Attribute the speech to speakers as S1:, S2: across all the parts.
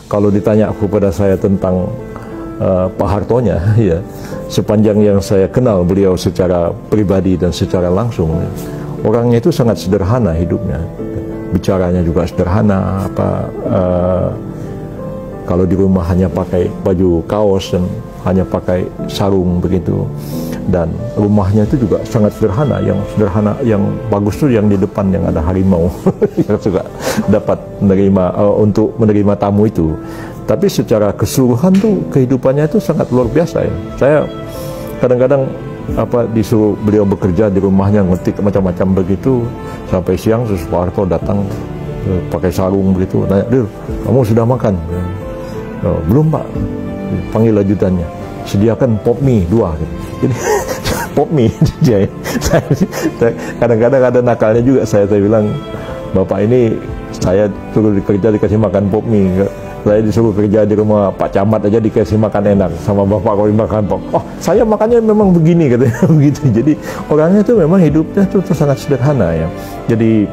S1: kalau ditanya kepada saya tentang Pak Hartonya, ya, sepanjang yang saya kenal beliau secara pribadi dan secara langsung, ya, orangnya itu sangat sederhana hidupnya, bicaranya juga sederhana. Kalau di rumah hanya pakai baju kaos dan hanya pakai sarung begitu, dan rumahnya itu juga sangat sederhana. Yang sederhana, yang bagus tuh yang di depan yang ada harimau yang juga dapat menerima untuk menerima tamu itu. Tapi secara keseluruhan tuh kehidupannya itu sangat luar biasa ya. Saya kadang-kadang disuruh beliau bekerja di rumahnya, ngetik macam-macam begitu sampai siang, terus Pak Harto datang pakai sarung begitu, nanya, "Dil, kamu sudah makan?" "Oh, belum Pak." Panggil ajudannya, "Sediakan pop mie 2." Jadi pop mie dia. Kadang-kadang ada nakalnya juga, saya bilang, "Bapak ini saya suruh kerja dikasih makan pop mie. Saya disuruh kerja di rumah Pak Camat aja dikasih makan enak, sama Bapak kalau makan pop. Oh, saya makannya memang begini," katanya begitu. Jadi orangnya itu memang hidupnya itu sangat sederhana ya. Jadi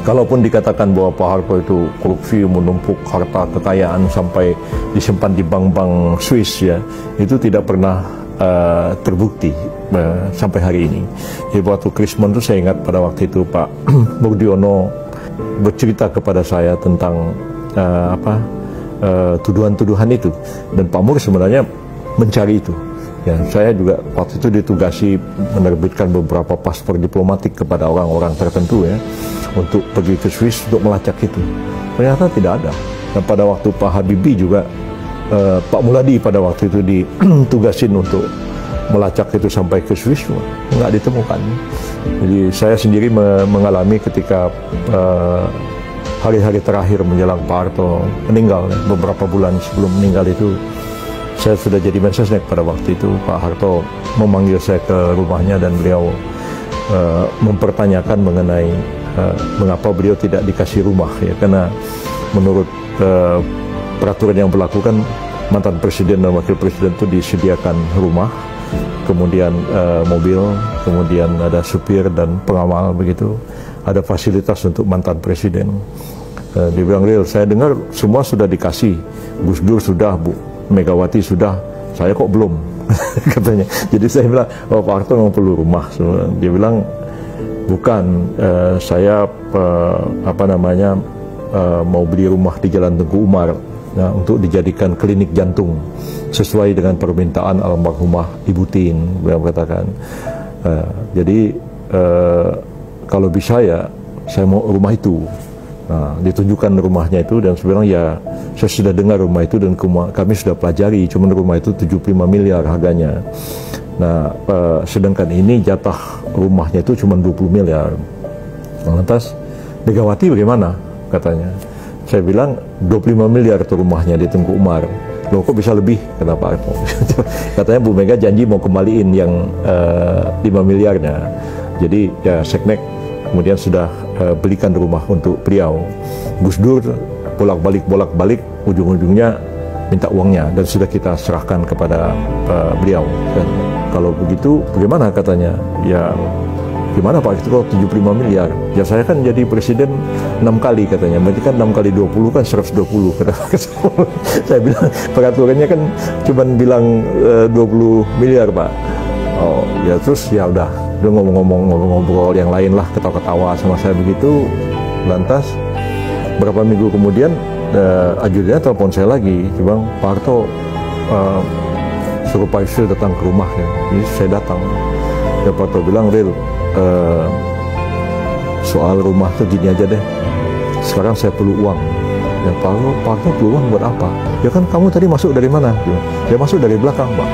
S1: kalaupun dikatakan bahwa Pak Harto itu korupsi, menumpuk harta kekayaan sampai disimpan di bank-bank Swiss ya, itu tidak pernah terbukti sampai hari ini. Jadi waktu Krismon itu saya ingat pada waktu itu Pak Murdiono bercerita kepada saya tentang tuduhan-tuduhan itu, dan Pak Mur sebenarnya mencari itu. Ya, saya juga waktu itu ditugasi menerbitkan beberapa paspor diplomatik kepada orang-orang tertentu ya, untuk pergi ke Swiss untuk melacak itu. Ternyata tidak ada. Dan pada waktu Pak Habibie juga, Pak Muladi pada waktu itu ditugasin untuk melacak itu sampai ke Swiss, nggak ditemukan. Jadi saya sendiri mengalami ketika hari-hari terakhir menjelang Pak Harto meninggal, beberapa bulan sebelum meninggal itu, saya sudah jadi Mensesnek pada waktu itu. Pak Harto memanggil saya ke rumahnya dan beliau mempertanyakan mengenai mengapa beliau tidak dikasih rumah ya, karena menurut peraturan yang berlaku kan mantan presiden dan wakil presiden itu disediakan rumah, kemudian mobil, kemudian ada supir dan pengawal begitu, ada fasilitas untuk mantan presiden. Dia bilang, "Real, saya dengar semua sudah dikasih, Gus Dur sudah, Bu Megawati sudah, saya kok belum?" katanya. Jadi saya bilang, "Oh, Pak Harto memang perlu rumah." Dia bilang, "Bukan, saya mau beli rumah di Jalan Tengku Umar untuk dijadikan klinik jantung sesuai dengan permintaan almarhumah Ibu Tin," beliau katakan. Jadi kalau bisa ya saya mau rumah itu. Nah, ditunjukkan rumahnya itu, dan sebenarnya ya saya sudah dengar rumah itu dan kami sudah pelajari, cuman rumah itu 75 miliar harganya. Nah, sedangkan ini jatah rumahnya itu cuma 20 miliar. Lantas Megawati bagaimana? Katanya. Saya bilang 25 miliar itu rumahnya di Tengku Umar. "Loh, kok bisa lebih?" kata Pak Harto. Katanya Bu Mega janji mau kembaliin yang 5 miliarnya. Jadi ya Seknek kemudian sudah belikan rumah untuk beliau. Gus Dur bolak-balik, ujung-ujungnya minta uangnya dan sudah kita serahkan kepada beliau. Dan kalau begitu bagaimana katanya? Ya gimana Pak, itu kalau 75 miliar? Ya saya kan jadi presiden 6 kali katanya, berarti kan 6 kali 20 kan 120. Saya bilang peraturannya kan cuma bilang 20 miliar Pak. Oh ya, terus ya udah, dia ngobrol yang lain lah, ketawa-ketawa sama saya begitu. Lantas berapa minggu kemudian ajudannya telepon saya lagi, dia bilang, "Pak Harto suruh Pak Yusril datang ke rumah ya." Jadi saya datang. Ya Pak Harto bilang, "Ril, soal rumah tuh gini aja deh, sekarang saya perlu uang." Ya Pak Harto perlu uang buat apa? "Ya kan kamu tadi masuk dari mana?" "Ya masuk dari belakang Pak."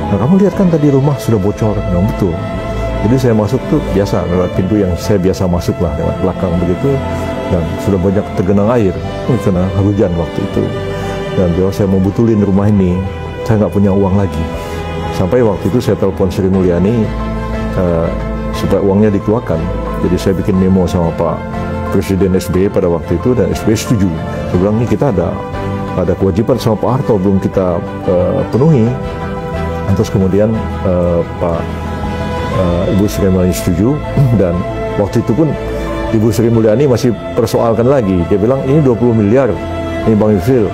S1: "Nah kamu lihat kan tadi rumah sudah bocor." "Ya betul." Jadi saya masuk tuh biasa lewat pintu yang saya biasa masuk lah, lewat belakang begitu, dan sudah banyak tergenang air karena hujan waktu itu. Dan bilang, "Saya mau betulin rumah ini, saya nggak punya uang lagi." Sampai waktu itu saya telepon Sri Mulyani supaya uangnya dikeluarkan. Jadi saya bikin memo sama Pak Presiden SBY pada waktu itu, dan SBY setuju. Saya bilang, "Ini kita ada kewajiban sama Pak Harto belum kita penuhi." Terus kemudian Ibu Sri Mulyani setuju, dan waktu itu pun Ibu Sri Mulyani masih persoalkan lagi. Dia bilang, "Ini 20 miliar, ini Bang Yusril,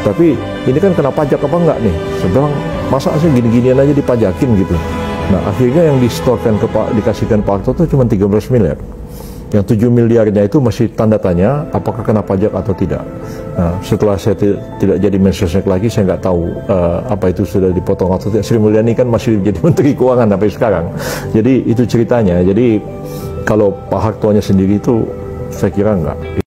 S1: Tapi ini kan kena pajak apa enggak nih? Saya bilang, masa sih gini-ginian aja dipajakin gitu. Nah akhirnya yang dikasihkan Pak Harto itu cuma 13 miliar. Yang 7 miliarnya itu masih tanda tanya apakah kena pajak atau tidak. Nah, setelah saya tidak jadi Mensesnek lagi, saya nggak tahu apa itu sudah dipotong atau tidak. Sri Mulyani kan masih jadi Menteri Keuangan sampai sekarang. Jadi itu ceritanya. Jadi kalau Pak Hartonya sendiri itu saya kira enggak.